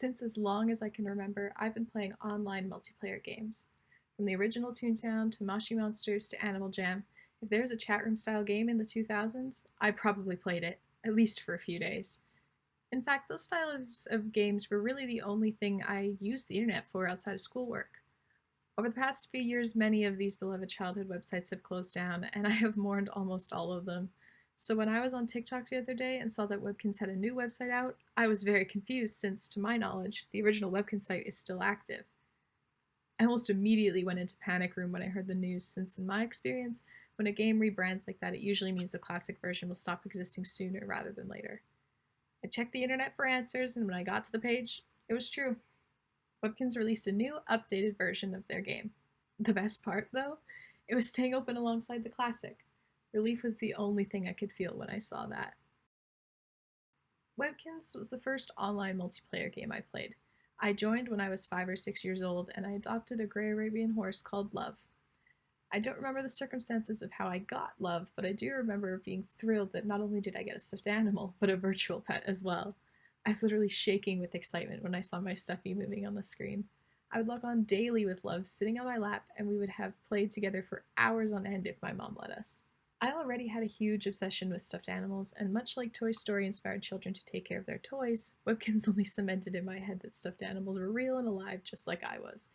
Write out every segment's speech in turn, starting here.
Since as long as I can remember, I've been playing online multiplayer games. From the original Toontown to Moshi Monsters to Animal Jam, if there was a chat room style game in the 2000s, I probably played it, at least for a few days. In fact, those styles of games were really the only thing I used the internet for outside of schoolwork. Over the past few years, many of these beloved childhood websites have closed down, and I have mourned almost all of them. So when I was on TikTok the other day and saw that Webkinz had a new website out, I was very confused since, to my knowledge, the original Webkinz site is still active. I almost immediately went into panic room when I heard the news, since in my experience, when a game rebrands like that, it usually means the classic version will stop existing sooner rather than later. I checked the internet for answers, and when I got to the page, it was true. Webkinz released a new, updated version of their game. The best part, though, it was staying open alongside the classic. Relief was the only thing I could feel when I saw that. Webkinz was the first online multiplayer game I played. I joined when I was 5 or 6 years old, and I adopted a gray Arabian horse called Love. I don't remember the circumstances of how I got Love, but I do remember being thrilled that not only did I get a stuffed animal, but a virtual pet as well. I was literally shaking with excitement when I saw my stuffy moving on the screen. I would log on daily with Love sitting on my lap, and we would have played together for hours on end if my mom let us. I already had a huge obsession with stuffed animals, and much like Toy Story inspired children to take care of their toys, Webkinz only cemented in my head that stuffed animals were real and alive just like I was.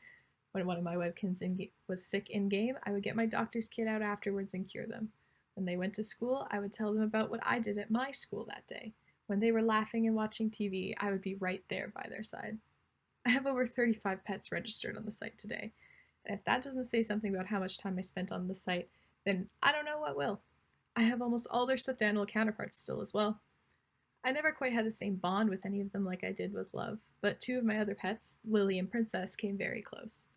When one of my Webkinz was sick in game, I would get my doctor's kit out afterwards and cure them. When they went to school, I would tell them about what I did at my school that day. When they were laughing and watching TV, I would be right there by their side. I have over 35 pets registered on the site today, and if that doesn't say something about how much time I spent on the site, then I don't know what will. I have almost all their stuffed animal counterparts still as well. I never quite had the same bond with any of them like I did with Love, but two of my other pets, Lily and Princess, came very close.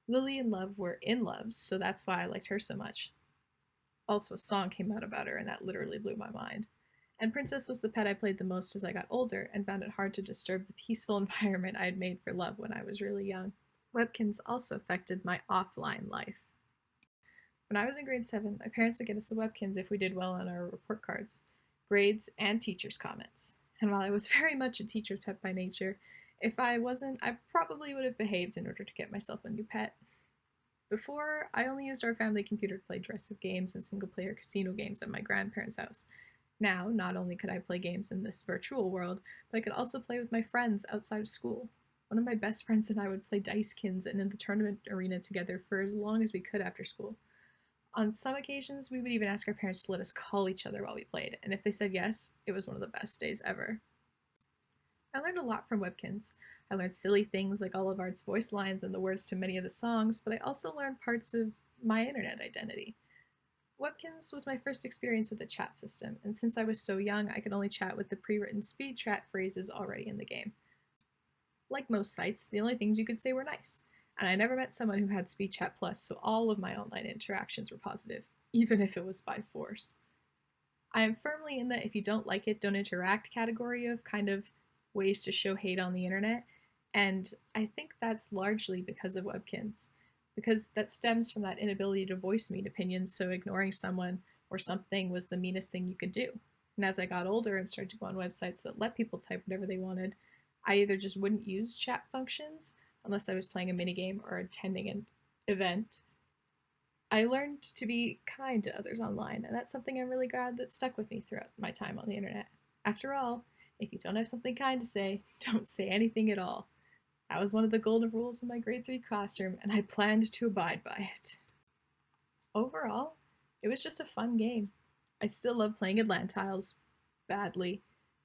Lily and Love were in love, so that's why I liked her so much. Also, a song came out about her, and that literally blew my mind. And Princess was the pet I played the most as I got older, and found it hard to disturb the peaceful environment I had made for Love when I was really young. Webkinz also affected my offline life. When I was in grade 7, my parents would get us a Webkinz if we did well on our report cards, grades, and teachers' comments. And while I was very much a teacher's pet by nature, if I wasn't, I probably would have behaved in order to get myself a new pet. Before, I only used our family computer to play dress-up games and single-player casino games at my grandparents' house. Now, not only could I play games in this virtual world, but I could also play with my friends outside of school. One of my best friends and I would play Dicekins and in the tournament arena together for as long as we could after school. On some occasions, we would even ask our parents to let us call each other while we played, and if they said yes, it was one of the best days ever. I learned a lot from Webkinz. I learned silly things like Olive Art's voice lines and the words to many of the songs, but I also learned parts of my internet identity. Webkinz was my first experience with a chat system, and since I was so young, I could only chat with the pre-written speed chat phrases already in the game. Like most sites, the only things you could say were nice, and I never met someone who had Speed Chat Plus, so all of my online interactions were positive, even if it was by force. I am firmly in the if you don't like it, don't interact category of kind of ways to show hate on the internet, and I think that's largely because of Webkinz, because that stems from that inability to voice mean opinions, so ignoring someone or something was the meanest thing you could do. And as I got older and started to go on websites that let people type whatever they wanted, I either just wouldn't use chat functions unless I was playing a minigame or attending an event. I learned to be kind to others online, and that's something I'm really glad that stuck with me throughout my time on the internet. After all, if you don't have something kind to say, don't say anything at all. That was one of the golden rules in my grade 3 classroom, and I planned to abide by it. Overall, it was just a fun game. I still love playing Atlantiles badly,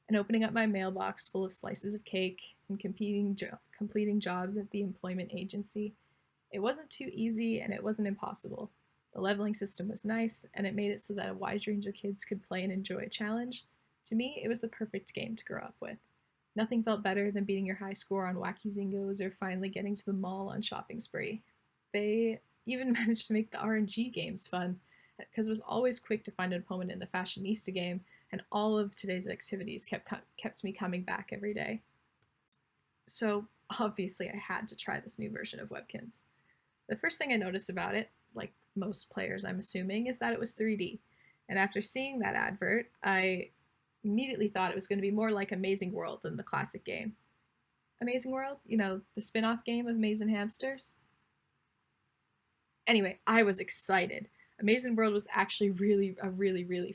and opening up my mailbox full of slices of cake and completing jobs at the employment agency. It wasn't too easy and it wasn't impossible. The leveling system was nice, and it made it so that a wide range of kids could play and enjoy a challenge. To me, it was the perfect game to grow up with. Nothing felt better than beating your high score on Wacky Zingos or finally getting to the mall on shopping spree. They even managed to make the RNG games fun, because it was always quick to find an opponent in the Fashionista game, and all of today's activities kept me coming back every day. So, obviously, I had to try this new version of Webkinz. The first thing I noticed about it, like most players I'm assuming, is that it was 3D. And after seeing that advert, I immediately thought it was going to be more like Amazing World than the classic game. Amazing World, you know, the spin-off game of Maze and Hamsters. Anyway, I was excited. Amazing World was actually really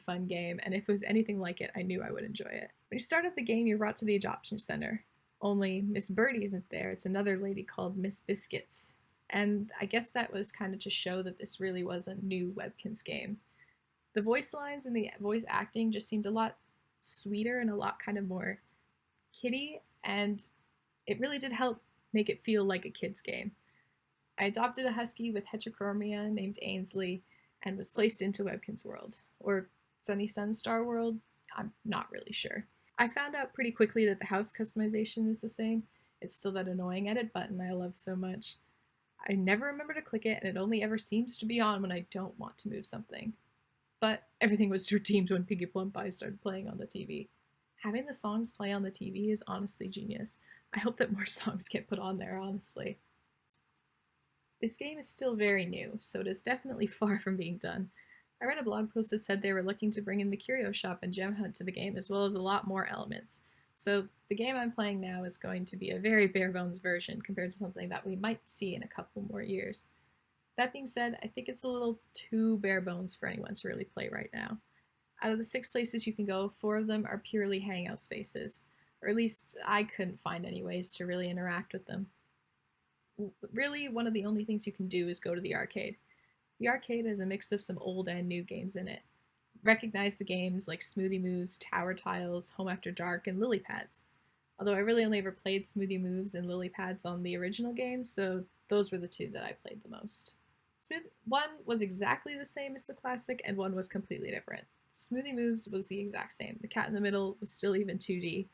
fun game, and if it was anything like it, I knew I would enjoy it. When you start up the game, you're brought to the adoption center. Only Miss Birdie isn't there. It's another lady called Miss Biscuits. And I guess that was kind of to show that this really was a new Webkinz game. The voice lines and the voice acting just seemed a lot sweeter and a lot kind of more kiddie, and it really did help make it feel like a kid's game. I adopted a husky with heterochromia named Ainsley and was placed into Webkinz World, or Sunny Sunstar World. I'm not really sure. I found out pretty quickly that the house customization is the same. It's still that annoying edit button I love so much. I never remember to click it, and it only ever seems to be on when I don't want to move something. But everything was redeemed when Piggy Plump Eyes started playing on the TV. Having the songs play on the TV is honestly genius. I hope that more songs get put on there, honestly. This game is still very new, so it is definitely far from being done. I read a blog post that said they were looking to bring in the curio shop and gem hunt to the game, as well as a lot more elements. So the game I'm playing now is going to be a very bare bones version compared to something that we might see in a couple more years. That being said, I think it's a little too bare bones for anyone to really play right now. Out of the 6 places you can go, 4 of them are purely hangout spaces, or at least I couldn't find any ways to really interact with them. Really, one of the only things you can do is go to the arcade. The arcade has a mix of some old and new games in it. Recognize the games like Smoothie Moves, Tower Tiles, Home After Dark, and Lily Pads. Although I really only ever played Smoothie Moves and Lily Pads on the original games, so those were the 2 that I played the most. One was exactly the same as the classic, and one was completely different. Smoothie Moves was the exact same. The cat in the middle was still even 2D,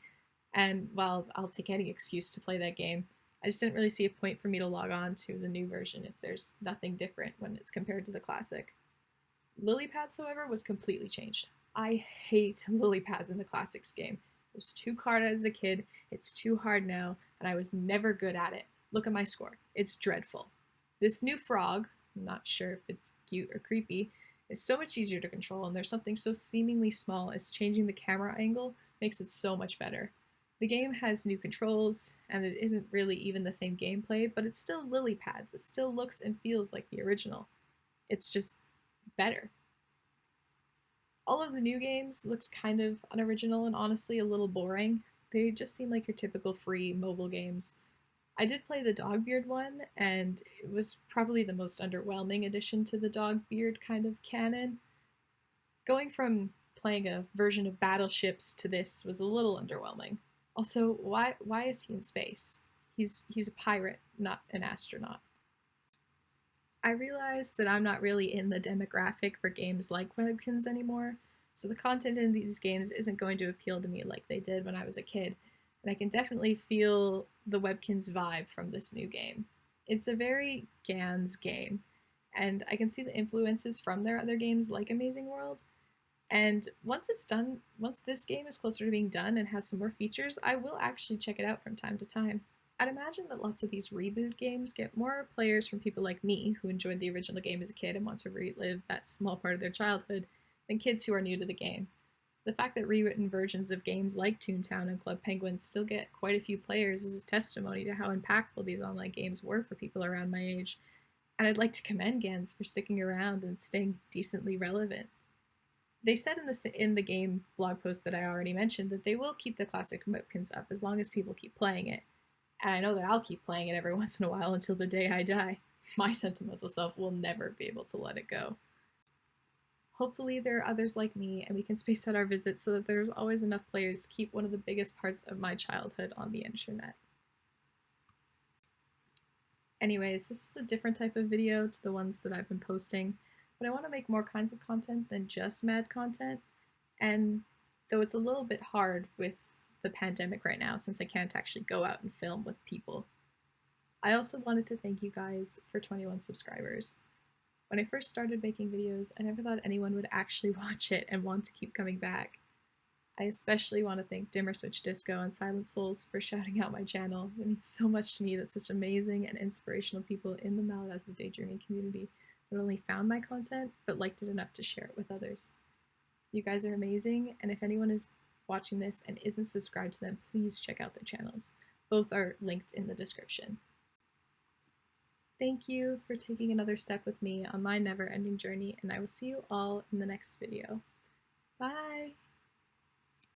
and while I'll take any excuse to play that game, I just didn't really see a point for me to log on to the new version if there's nothing different when it's compared to the classic. Lily Pads, however, was completely changed. I hate lily pads in the classics game. It was too hard as a kid, it's too hard now, and I was never good at it. Look at my score. It's dreadful. This new frog, I'm not sure if it's cute or creepy, is so much easier to control, and there's something so seemingly small as changing the camera angle makes it so much better. The game has new controls, and it isn't really even the same gameplay, but it's still lily pads. It still looks and feels like the original. It's just better. All of the new games looked kind of unoriginal and honestly a little boring. They just seem like your typical free mobile games. I did play the Dogbeard one, and it was probably the most underwhelming addition to the Dogbeard kind of canon. Going from playing a version of Battleships to this was a little underwhelming. Also, why is he in space? He's a pirate, not an astronaut. I realized that I'm not really in the demographic for games like Webkinz anymore, so the content in these games isn't going to appeal to me like they did when I was a kid, and I can definitely feel the Webkinz vibe from this new game. It's a very Gans game, and I can see the influences from their other games like Amazing World, and once it's done, once this game is closer to being done and has some more features, I will actually check it out from time to time. I'd imagine that lots of these reboot games get more players from people like me, who enjoyed the original game as a kid and want to relive that small part of their childhood, than kids who are new to the game. The fact that rewritten versions of games like Toontown and Club Penguin still get quite a few players is a testimony to how impactful these online games were for people around my age, and I'd like to commend Gans for sticking around and staying decently relevant. They said in the game blog post that I already mentioned that they will keep the classic Webkinz up as long as people keep playing it. And I know that I'll keep playing it every once in a while until the day I die. My sentimental self will never be able to let it go. Hopefully there are others like me and we can space out our visits so that there's always enough players to keep one of the biggest parts of my childhood on the internet. Anyways, this was a different type of video to the ones that I've been posting, but I want to make more kinds of content than just mad content, and though it's a little bit hard with the pandemic right now since I can't actually go out and film with people. I also wanted to thank you guys for 21 subscribers. When I first started making videos, I never thought anyone would actually watch it and want to keep coming back. I especially want to thank Dimmer Switch Disco and Silent Souls for shouting out my channel. It means so much to me that such amazing and inspirational people in the Maladaptive Daydreaming community not only found my content, but liked it enough to share it with others. You guys are amazing, and if anyone is watching this and isn't subscribed to them, please check out their channels. Both are linked in the description. Thank you for taking another step with me on my never-ending journey, and I will see you all in the next video. Bye!